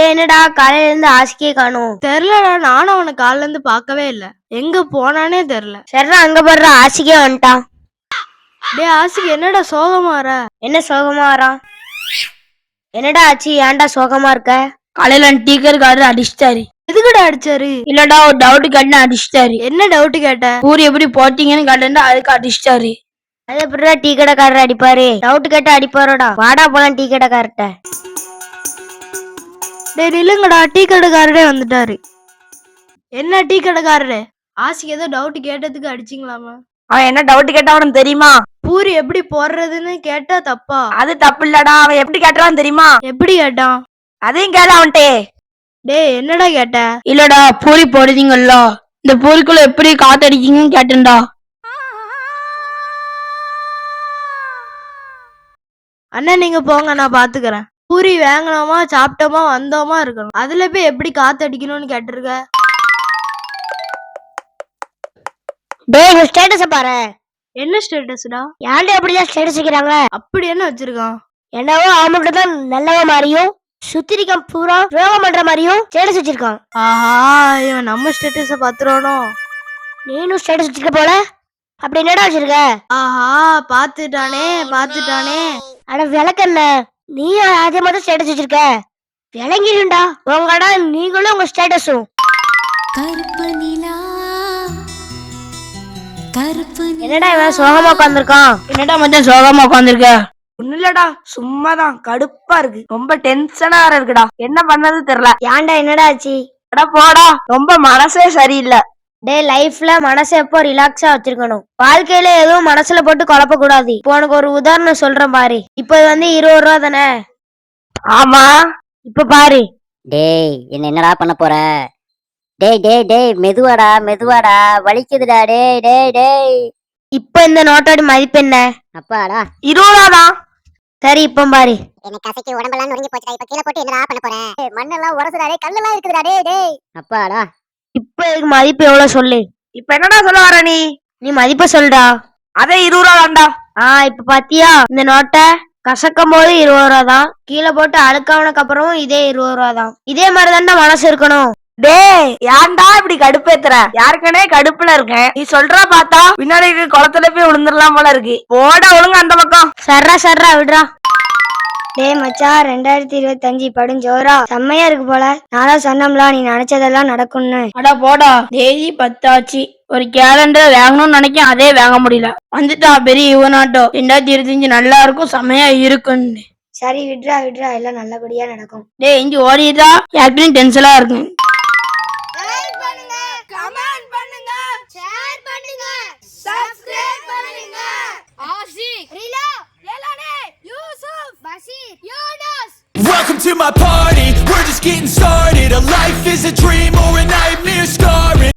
என்னடா காலையில இருந்து ஆசிக்கே காணும்? தெரியலடா, நானும் அவனை காலைல இருந்து பார்க்கவே இல்ல. எங்க போனானே தெரியல. சரிடா, அங்க போடுற ஆசிக்கே வந்துட்டான். டேய் ஆசிக்கு, என்னடா சோகமா வர? என்ன சோகமா வரான்? என்னடா ஆச்சு? ஏன்டா சோகமா இருக்க? காலையில டீக்கர் அடிச்சிட்டாரு. எதுக்குடா அடிச்சாரு? இல்லடா, ஒரு டவுட் கேட்டு அடிச்சிட்டாரு. என்ன டவுட் கேட்ட? பூரி எப்படி போட்டீங்கன்னு கேட்டா அதுக்கு அடிச்சிட்டாரு. அது எப்படிடா டீ கடைக்காரர் அடிப்பாரு? டவுட் கேட்டு அடிப்பாரோடா. வாடா போலாம் டீ கடைக்காரர்கிட்ட. டேய் நில்லுங்கடா, டீ கடைக்காரரே வந்துட்டாரு. என்ன டீ கடைக்காரரு, ஆசிக்கு ஏதோ டவுட் கேட்டதுக்கு அடிச்சிங்களாமா? அவன் என்ன டவுட் கேட்டா அவனுக்கு தெரியுமா? பூரி எப்படி போடுறதுன்னு கேட்டா தப்பா? அது தப்பு இல்லடா, அவன் எப்படி கேட்டான் தெரியுமா? எப்படி கேட்டான்? அதையும் கேள அவன்ட்டே. டேய் என்னடா கேட்ட? இல்லடா, பூரி போடுறீங்கல்ல, இந்த பூரிக்குள்ள எப்படி காத்தடிக்கீங்கன்னு கேட்டேன்டா. அண்ணன் நீங்க போங்க, நான் பாத்துக்கிறேன். பூரி வாங்கினோமா சாப்பிட்டோமா வந்தோமா இருக்கணும். அதுல போய் எப்படி காத்தடிக்கணும்னு கேட்டிருக்க? டேய் ஸ்டேட்டஸ பாரு. என்ன ஸ்டேட்டஸ்டா? ஏன்டா அப்படிதான் ஸ்டேட்டஸ் வைக்கிறாங்க? அப்படி என்ன வச்சிருக்கான்? என்னவோ அவன் மட்டும் தான் நல்லவ மாதிரியும் சுத்திரிக்கம் பூரா ரோகம் பண்ற மாதிரியும் ஸ்டேட்டஸ் வச்சிருக்கான். ஆஹா, இவன் நம்ம ஸ்டேட்டஸ பாத்துறானோ? நீனும் ஸ்டேட்டஸ் வச்சிருக்க போல. அப்படி என்னடா வச்சிருக்க? ஆஹா, பாத்துட்டானே பாத்துட்டானே. அட விளக்கண்ண, நீ அதே மாதிரி ஸ்டேட்டஸ் வச்சிருக்க. விளங்கிடுண்டா உங்கடா, நீங்களும் உங்க ஸ்டேட்டஸும். என்னடா இவன் சோகமா உட்காந்துருக்கான்? என்னடா மச்சான் சோகமா உட்காந்துருக்க? ஒண்ணு இல்லடா, சும்மாதான் கடுப்பா இருக்கு. ரொம்ப டென்ஷனா வேற இருக்குடா. என்ன பண்ணது தெரியல. ஏன்டா என்னடா ஆச்சு? போடா, ரொம்ப மனசே சரியில்லை. டே லைஃப்ல மனசை எப்போ ரிலாக்ஸா வச்சிருக்கணும். வாழ்க்கையில எதுவும் மனசுல போட்டு குழப்ப கூடாது. இப்போ உனக்கு ஒரு உதாரணம் சொல்றேன் பாரு. இப்ப இது வந்து 20 ரூபா தானே? ஆமா. இப்ப பாரு. டேய் என்னடா பண்ண போற? டேய் டேய் டேய் மெதுவாடா மெதுவாடா, வலிக்குதுடா. டேய் டேய் டேய். இப்ப இந்த நோட்டோட மதிப்பு என்ன? அப்பாடா 20 ரூபா தான். சரி இப்ப பாரு. எனக்கு கசக்கி உடம்பெல்லாம் நொறுங்கி போச்சுடா. இப்ப கீழே போட்டு என்னடா பண்ண போறேன்? மண்ணெல்லாம் உரசுடா. டேய் கல்லெல்லாம் இருக்குதுடா. டேய் டேய். அப்பாடா. இப்ப இதுக்கு மதிப்பு எவ்வளவு சொல்லு. இப்ப என்னடா சொல்ல வர நீ? நீ மதிப்ப சொல்றா. அதே 20 ரூபா தான்டா. இப்ப பாத்தியா, இந்த நோட்டை கசக்கும் போது 20 ரூபா தான், கீழே போட்டு அழுக்காவனுக்கு அப்புறமும் இதே 20 ரூபா தான். இதே மாதிரிதான்டா மனசு இருக்கணும். டேய் ஏன்டா இப்படி கடுப்பேத்துற? யாருக்கனே கடுப்புல இருக்கேன். நீ சொல்றா பார்த்தா பின்னாடி குளத்துல போய் விழுந்துடலாம் போல இருக்கு. போட ஒழுங்க அந்த பக்கம். சர்ரா விடுறா. டேய் மச்சான், 2025 படும் ஜோரா செம்மையா இருக்கு போல. நானும் சொன்னோம்ல நீ நினைச்சதெல்லாம் நடக்கும்னு. அடா போடா, தேதி 10 ஆச்சு. ஒரு கேலண்டர் வாங்கணும்னு நினைக்க, அதே வாங்க முடியல. வந்துட்டா பெரிய யுவனாட்டோ. 2025 நல்லா இருக்கும், செம்மையா இருக்குன்னு. சரி விட்றா எல்லாம் நல்லபடியா நடக்கும். டேய் இஞ்சி ஓடிட்டா, யாருக்கும் டென்ஷனா இருக்கும். லைக் பண்ணுங்க, கமெண்ட் பண்ணுங்க, ஷேர் பண்ணுங்க, சப்ஸ்கிரைப் பண்ணுங்க. Ashiq, Rela, லேலானே, Yusuf, Basheer, Yunus. Welcome to my party, we're just getting started. A life is a dream or a nightmare scar.